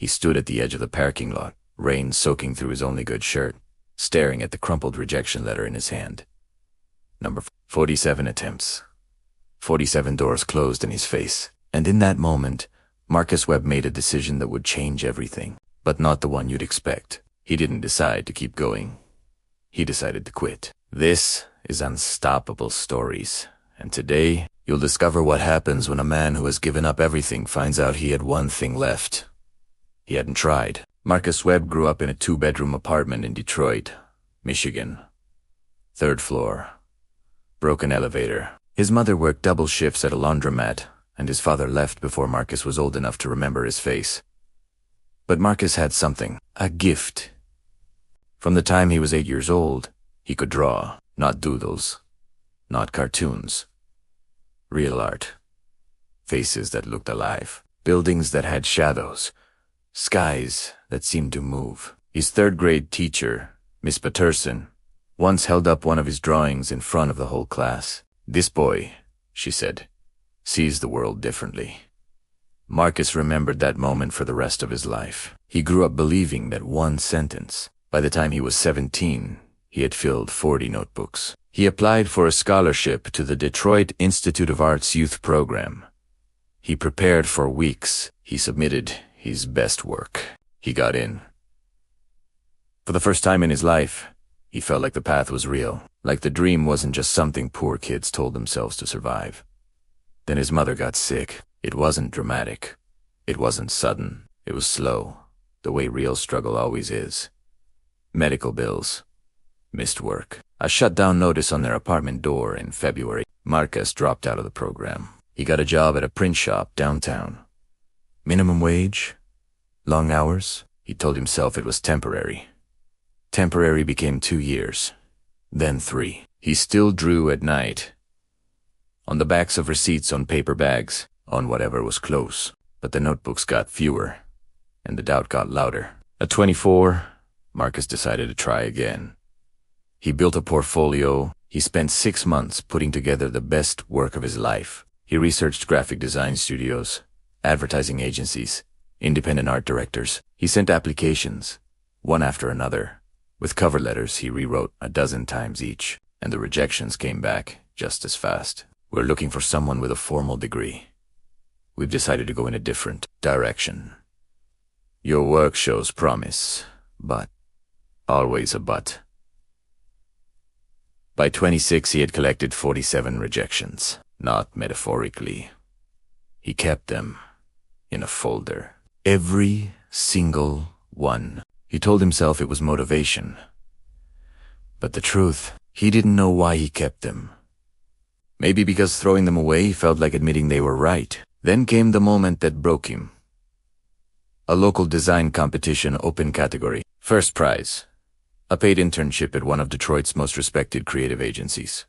He stood at the edge of the parking lot, rain soaking through his only good shirt, staring at the crumpled rejection letter in his hand. Number 47 attempts. 47 doors closed in his face. And in that moment, Marcus Webb made a decision that would change everything, but not the one you'd expect. He didn't decide to keep going. He decided to quit. This is Unstoppable Stories, and today you'll discover what happens when a man who has given up everything finds out he had one thing left. He hadn't tried. Marcus Webb grew up in a 2-bedroom apartment in Detroit, Michigan. 3rd floor. Broken elevator. His mother worked double shifts at a laundromat, and his father left before Marcus was old enough to remember his face. But Marcus had something, a gift. From the time he was 8 years old, he could draw, not doodles, not cartoons. Real art. Faces that looked alive. Buildings that had shadows. Skies that seemed to move. His 3rd grade teacher, Miss Patterson, once held up one of his drawings in front of the whole class. "This boy," she said, "sees the world differently." Marcus remembered that moment for the rest of his life. He grew up believing that one sentence. By the time he was 17, he had filled 40 notebooks. He applied for a scholarship to the Detroit Institute of Arts Youth Program. He prepared for weeks. He submitted his best work. He got in. For the first time in his life, he felt like the path was real, like the dream wasn't just something poor kids told themselves to survive. Then his mother got sick. It wasn't dramatic. It wasn't sudden. It was slow, the way real struggle always is. Medical bills. Missed work. A shutdown notice on their apartment door in February. Marcus dropped out of the program. He got a job at a print shop downtown. Minimum wage? Long hours? He told himself it was temporary. Temporary became 2 years. Then 3. He still drew at night. On the backs of receipts on paper bags, on whatever was close. But the notebooks got fewer, and the doubt got louder. At 24, Marcus decided to try again. He built a portfolio. He spent 6 months putting together the best work of his life. He researched graphic design studios, advertising agencies, independent art directors. He sent applications, one after another. With cover letters he rewrote a dozen times each, and the rejections came back just as fast. "We're looking for someone with a formal degree. We've decided to go in a different direction. Your work shows promise, but always a but." By 26, he had collected 47 rejections, not metaphorically. He kept them in a folder. Every single one. He told himself it was motivation. But the truth, he didn't know why he kept them. Maybe because throwing them away felt like admitting they were right. Then came the moment that broke him. A local design competition, open category. First prize. A paid internship at one of Detroit's most respected creative agencies.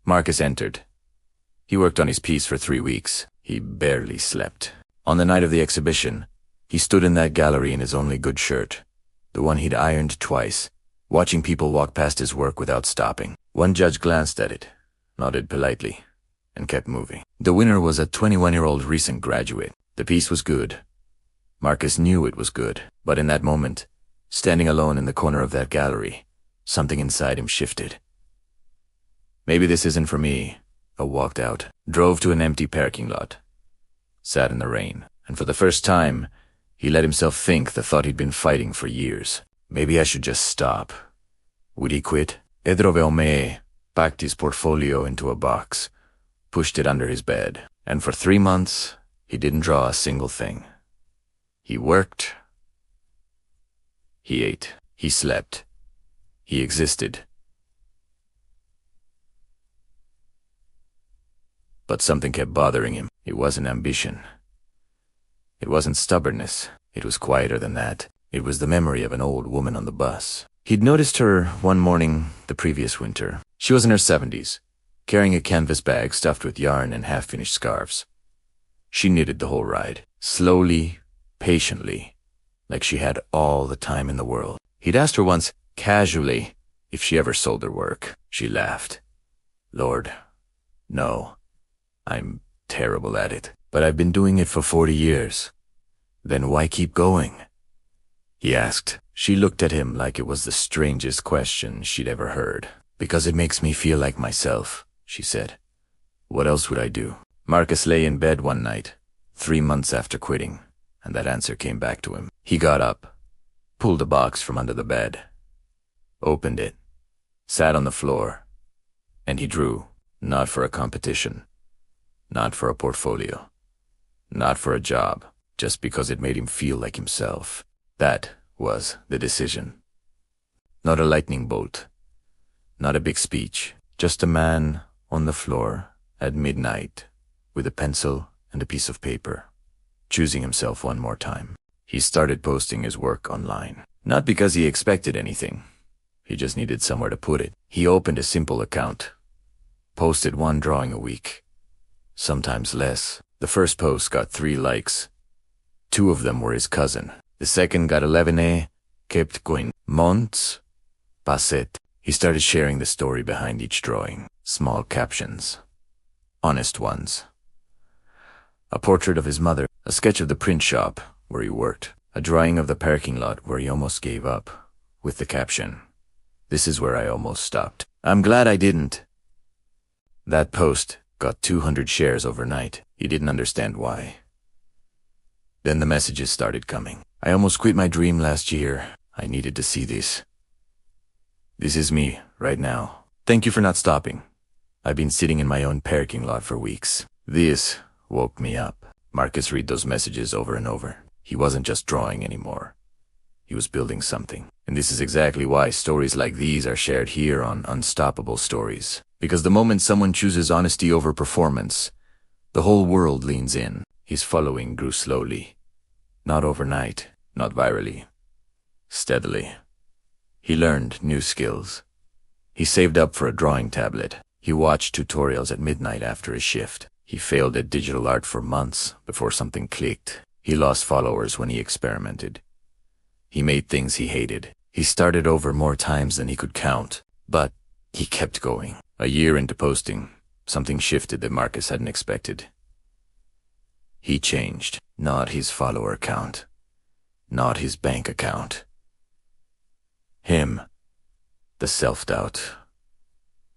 Marcus entered. He worked on his piece for 3 weeks. He barely slept. On the night of the exhibition, he stood in that gallery in his only good shirt, the one he'd ironed twice, watching people walk past his work without stopping. One judge glanced at it, nodded politely, and kept moving. The winner was a 21-year-old recent graduate. The piece was good. Marcus knew it was good, but in that moment, standing alone in the corner of that gallery, something inside him shifted. "Maybe this isn't for me." I walked out, drove to an empty parking lot, sat in the rain, and for the first time, he let himself think the thought he'd been fighting for years. Maybe I should just stop. Would he quit? Edroveume packed his portfolio into a box, pushed it under his bed, and for 3 months, he didn't draw a single thing. He worked. He ate. He slept. He existed. But something kept bothering him. It wasn't ambition. It wasn't stubbornness. It was quieter than that. It was the memory of an old woman on the bus. He'd noticed her one morning the previous winter. She was in her 70s, carrying a canvas bag stuffed with yarn and half-finished scarves. She knitted the whole ride, slowly, patiently, like she had all the time in the world. He'd asked her once, casually, if she ever sold her work. She laughed. "Lord, no. I'm terrible at it, but I've been doing it for 40 years. Then why keep going? He asked. She looked at him like it was the strangest question she'd ever heard. Because it makes me feel like myself, she said. What else would I do? Marcus lay in bed one night, 3 months after quitting, and that answer came back to him. He got up, pulled a box from under the bed, opened it, sat on the floor, and he drew, not for a competition, not for a portfolio, not for a job, just because it made him feel like himself. That was the decision. Not a lightning bolt, not a big speech, just a man on the floor at midnight with a pencil and a piece of paper, choosing himself one more time. He started posting his work online, not because he expected anything. He just needed somewhere to put it. He opened a simple account, posted 1 drawing a week, sometimes less. The first post got 3 likes. 2 of them were his cousin. The second got 11, kept going. Months passed. He started sharing the story behind each drawing. Small captions. Honest ones. A portrait of his mother. A sketch of the print shop where he worked. A drawing of the parking lot where he almost gave up. With the caption, "This is where I almost stopped. I'm glad I didn't." That post got 200 shares overnight. He didn't understand why. Then the messages started coming. "I almost quit my dream last year. I needed to see this. This is me, right now. Thank you for not stopping. I've been sitting in my own parking lot for weeks. This woke me up." Marcus read those messages over and over. He wasn't just drawing anymore. He was building something. And this is exactly why stories like these are shared here on Unstoppable Stories. Because the moment someone chooses honesty over performance, the whole world leans in. His following grew slowly. Not overnight, not virally. Steadily. He learned new skills. He saved up for a drawing tablet. He watched tutorials at midnight after his shift. He failed at digital art for months before something clicked. He lost followers when he experimented. He made things he hated. He started over more times than he could count. But he kept going. A year into posting, something shifted that Marcus hadn't expected. He changed. Not his follower count. Not his bank account. Him. The self-doubt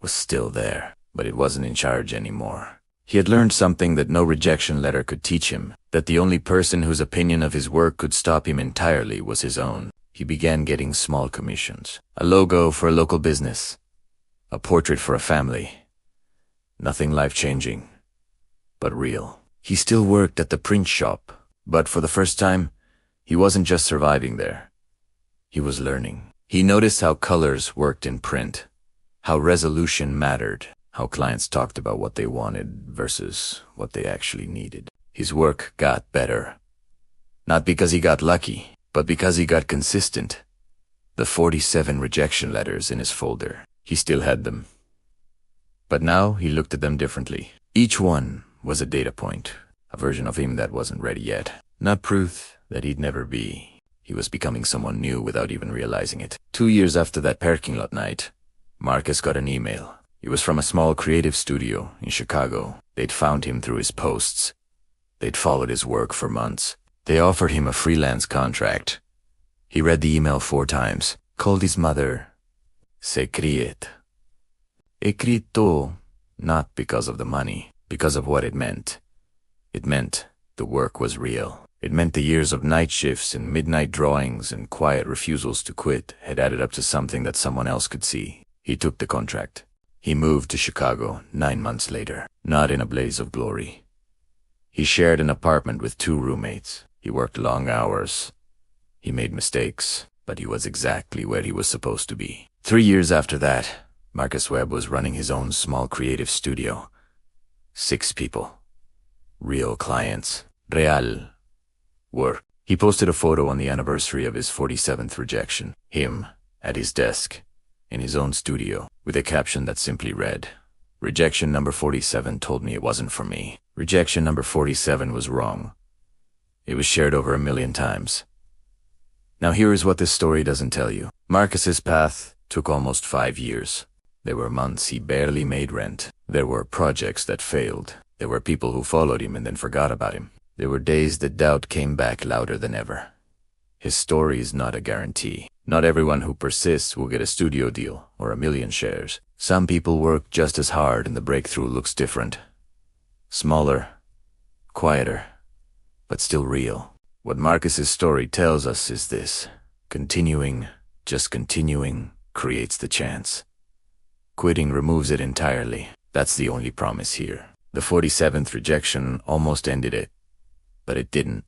was still there, but it wasn't in charge anymore. He had learned something that no rejection letter could teach him, that the only person whose opinion of his work could stop him entirely was his own. He began getting small commissions. A logo for a local business. A portrait for a family. Nothing life-changing, but real. He still worked at the print shop, but for the first time, he wasn't just surviving there. He was learning. He noticed how colors worked in print, how resolution mattered, how clients talked about what they wanted versus what they actually needed. His work got better. Not because he got lucky, but because he got consistent. The 47 rejection letters in his folder, he still had them. But now he looked at them differently. Each one was a data point, a version of him that wasn't ready yet. Not proof that he'd never be. He was becoming someone new without even realizing it. 2 years after that parking lot night, Marcus got an email. It was from a small creative studio in Chicago. They'd found him through his posts. They'd followed his work for months. They offered him a freelance contract. He read the email 4 times, called his mother. Se criet. Escrito, not because of the money, because of what it meant. It meant the work was real. It meant the years of night shifts and midnight drawings and quiet refusals to quit had added up to something that someone else could see. He took the contract. He moved to Chicago 9 months later, not in a blaze of glory. He shared an apartment with 2 roommates. He worked long hours. He made mistakes, but he was exactly where he was supposed to be. 3 years after that, Marcus Webb was running his own small creative studio. 6 people. Real clients. Real work. He posted a photo on the anniversary of his 47th rejection. Him, at his desk, in his own studio, with a caption that simply read, "Rejection number 47 told me it wasn't for me. Rejection number 47 was wrong." It was shared over 1 million times. Now here is what this story doesn't tell you. Marcus's path took almost 5 years. There were months he barely made rent. There were projects that failed. There were people who followed him and then forgot about him. There were days that doubt came back louder than ever. His story is not a guarantee. Not everyone who persists will get a studio deal or 1,000,000 shares. Some people work just as hard and the breakthrough looks different. Smaller, quieter, but still real. What Marcus's story tells us is this: continuing, just continuing, creates the chance. Quitting removes it entirely. That's the only promise here. The 47th rejection almost ended it, but it didn't.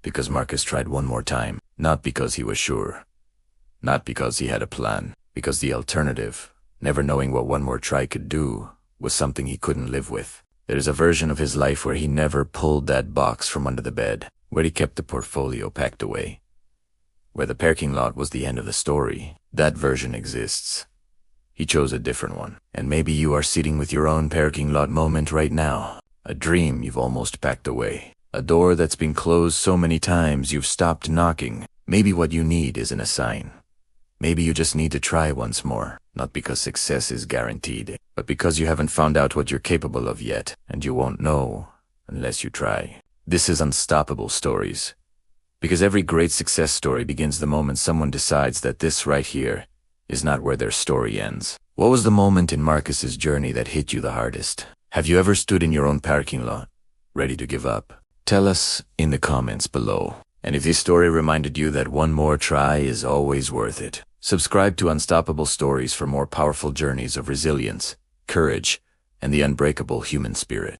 Because Marcus tried one more time. Not because he was sure. Not because he had a plan. Because the alternative, never knowing what one more try could do, was something he couldn't live with. There is a version of his life where he never pulled that box from under the bed, where he kept the portfolio packed away, where the parking lot was the end of the story. That version exists. He chose a different one. And maybe you are sitting with your own parking lot moment right now. A dream you've almost packed away. A door that's been closed so many times you've stopped knocking. Maybe what you need isn't a sign. Maybe you just need to try once more. Not because success is guaranteed, but because you haven't found out what you're capable of yet, and you won't know unless you try. This is Unstoppable Stories. Because every great success story begins the moment someone decides that this right here is not where their story ends. What was the moment in Marcus's journey that hit you the hardest? Have you ever stood in your own parking lot, ready to give up? Tell us in the comments below. And if this story reminded you that one more try is always worth it, subscribe to Unstoppable Stories for more powerful journeys of resilience, courage, and the unbreakable human spirit.